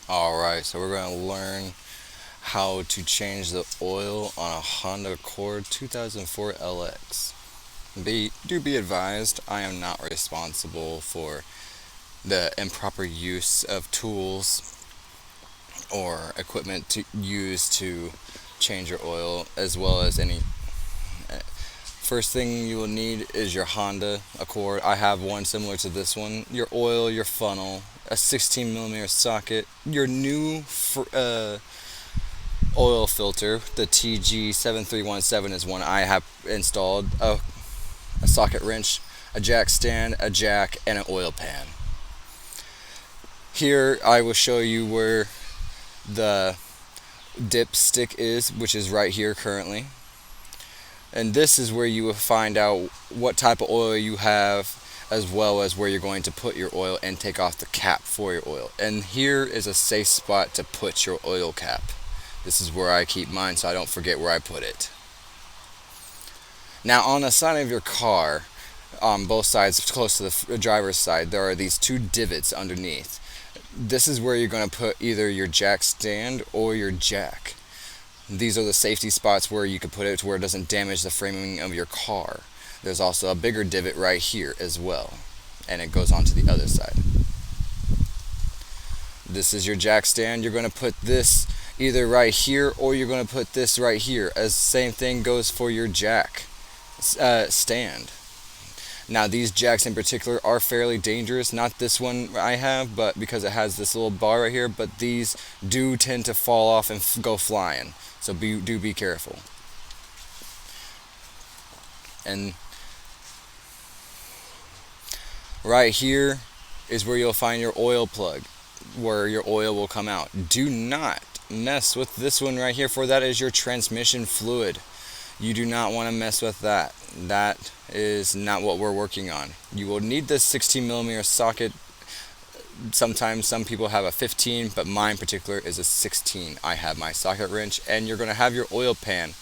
Alright, so we're going to learn how to change the oil on a Honda Accord 2004 LX. Do be advised, I am not responsible for the improper use of tools or equipment to use to change your oil, as well as any. First thing you will need is your Honda Accord. I have one similar to this one. Your oil, your funnel, a 16 millimeter socket, your new oil filter, the TG7317 is one I have installed, a socket wrench, a jack stand, a jack, and an oil pan. Here I will show you where the dipstick is, which is right here currently. And this is where you will find out what type of oil you have, as well as where you're going to put your oil and take off the cap for your oil. And here is a safe spot to put your oil cap. This is where I keep mine so I don't forget where I put it. Now on the side of your car, on both sides, close to the driver's side, there are these two divots underneath. This is where you're going to put either your jack stand or your jack. These are the safety spots where you can put it to where it doesn't damage the framing of your car. There's also a bigger divot right here as well, and it goes on to the other side. This is your jack stand. You're going to put this either right here or you're going to put this right here. As same thing goes for your jack stand. Now these jacks in particular are fairly dangerous. Not this one I have, but because it has this little bar right here, but these do tend to fall off and go flying. So do be careful. And right here is where you'll find your oil plug, where your oil will come out. Do not mess with this one right here, for that is your transmission fluid. You do not want to mess with that. That is not what we're working on. You will need this 16 millimeter socket. Sometimes some people have a 15, but mine in particular is a 16. I have my socket wrench, and you're going to have your oil pan.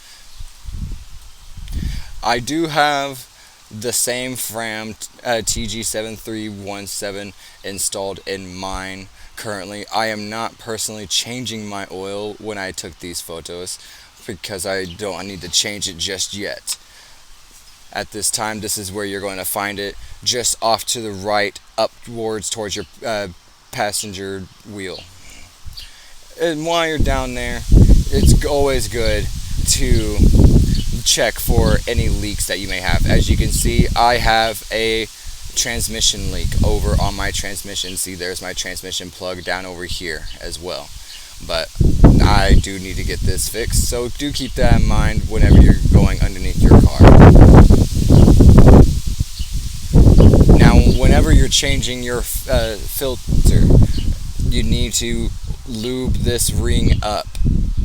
I do have the same Fram TG7317 installed in mine currently. I am not personally changing my oil when I took these photos because I need to change it just yet. At this time, this is where you're going to find it, just off to the right, upwards towards your passenger wheel. And while you're down there, it's always good to check for any leaks that you may have. As you can see, I have a transmission leak over on my transmission. See, there's my transmission plug down over here as well. But I do need to get this fixed, so do keep that in mind whenever you're going underneath your car. Now, whenever you're changing your filter, you need to lube this ring up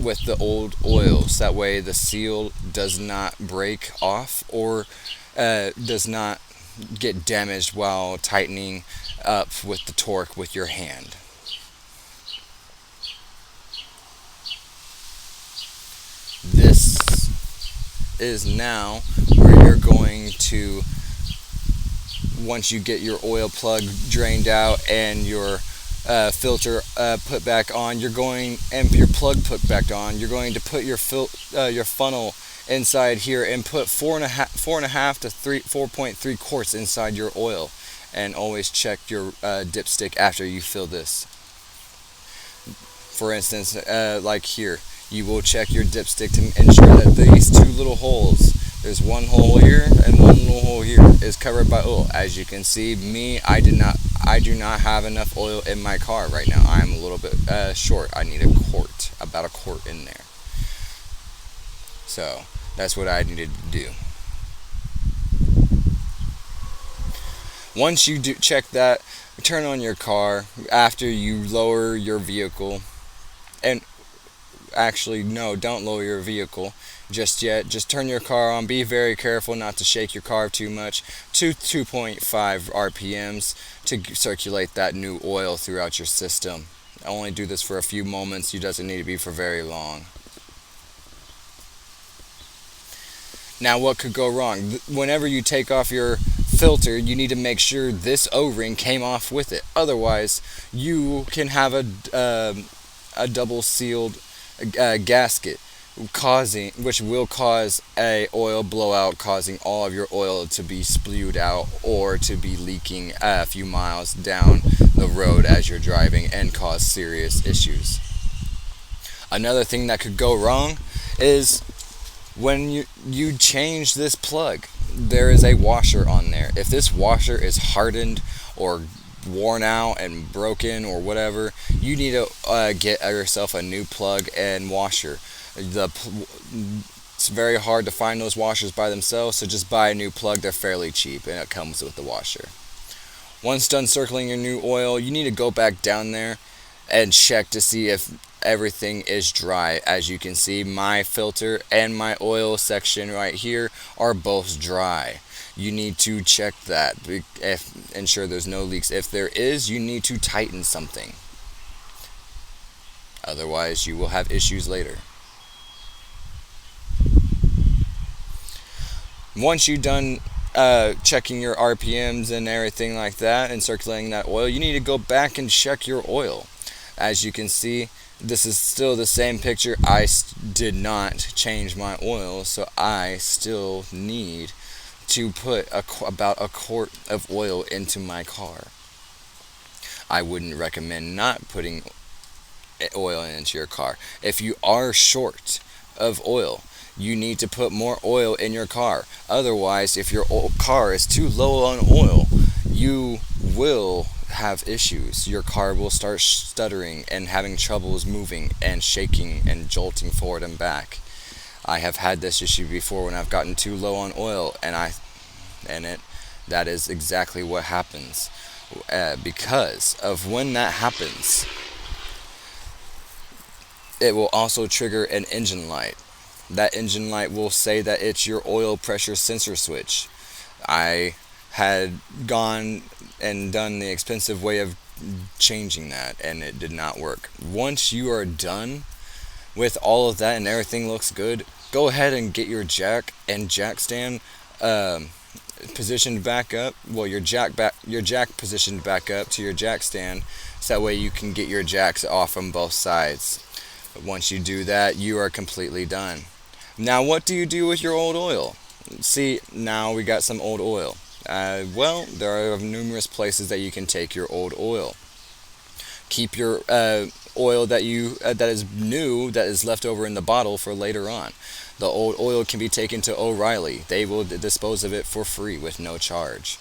with the old oil, so that way the seal does not break off or does not get damaged while tightening up with the torque with your hand. This is now where you're going to, once you get your oil plug drained out and your filter put back on, and your plug put back on, you're going to put your funnel inside here and put 4.5 to 4.3 quarts inside your oil, and always check your dipstick after you fill this. For instance, like here, you will check your dipstick to ensure that these two little holes, there's one hole here and one little hole here, is covered by oil. As you can see, I do not have enough oil in my car right now. I'm a little bit short. I need about a quart in there. So that's what I needed to do. Once you do check that, turn on your car after you lower your vehicle. And actually, no, don't lower your vehicle just yet. Just turn your car on. Be very careful not to shake your car too much. 2.5 RPMs to circulate that new oil throughout your system. Only do this for a few moments. It doesn't need to be for very long. Now, what could go wrong? Whenever you take off your filter, you need to make sure this O-ring came off with it. Otherwise, you can have a double sealed gasket, which will cause a oil blowout, causing all of your oil to be spewed out or to be leaking a few miles down the road as you're driving and cause serious issues. Another thing that could go wrong is when you change this plug, there is a washer on there. If this washer is hardened or worn out and broken or whatever, you need to get yourself a new plug and washer. It's very hard to find those washers by themselves, so just buy a new plug. They're fairly cheap and it comes with the washer. Once done circling your new oil, you need to go back down there and check to see if everything is dry. As you can see, my filter and my oil section right here are both dry. You need to check that, ensure there's no leaks. If there is, you need to tighten something. Otherwise, you will have issues later. Once you've done checking your RPMs and everything like that and circulating that oil, you need to go back and check your oil. As you can see, this is still the same picture. I did not change my oil, so I still need to put about a quart of oil into my car. I wouldn't recommend not putting oil into your car. If you are short of oil, you need to put more oil in your car. Otherwise, if your car is too low on oil, you will have issues. Your car will start stuttering and having troubles moving and shaking and jolting forward and back. I have had this issue before when I've gotten too low on oil, that is exactly what happens. Because of when that happens, it will also trigger an engine light. That engine light will say that it's your oil pressure sensor switch. I had gone and done the expensive way of changing that, and it did not work. Once you are done with all of that and everything looks good, go ahead and get your jack and jack stand positioned back up. Well, your jack positioned back up to your jack stand, so that way you can get your jacks off on both sides. But once you do that, you are completely done. Now, what do you do with your old oil? See, now we got some old oil. Well, there are numerous places that you can take your old oil. Keep your oil that is new, that is left over in the bottle for later on. The old oil can be taken to O'Reilly. They will dispose of it for free with no charge.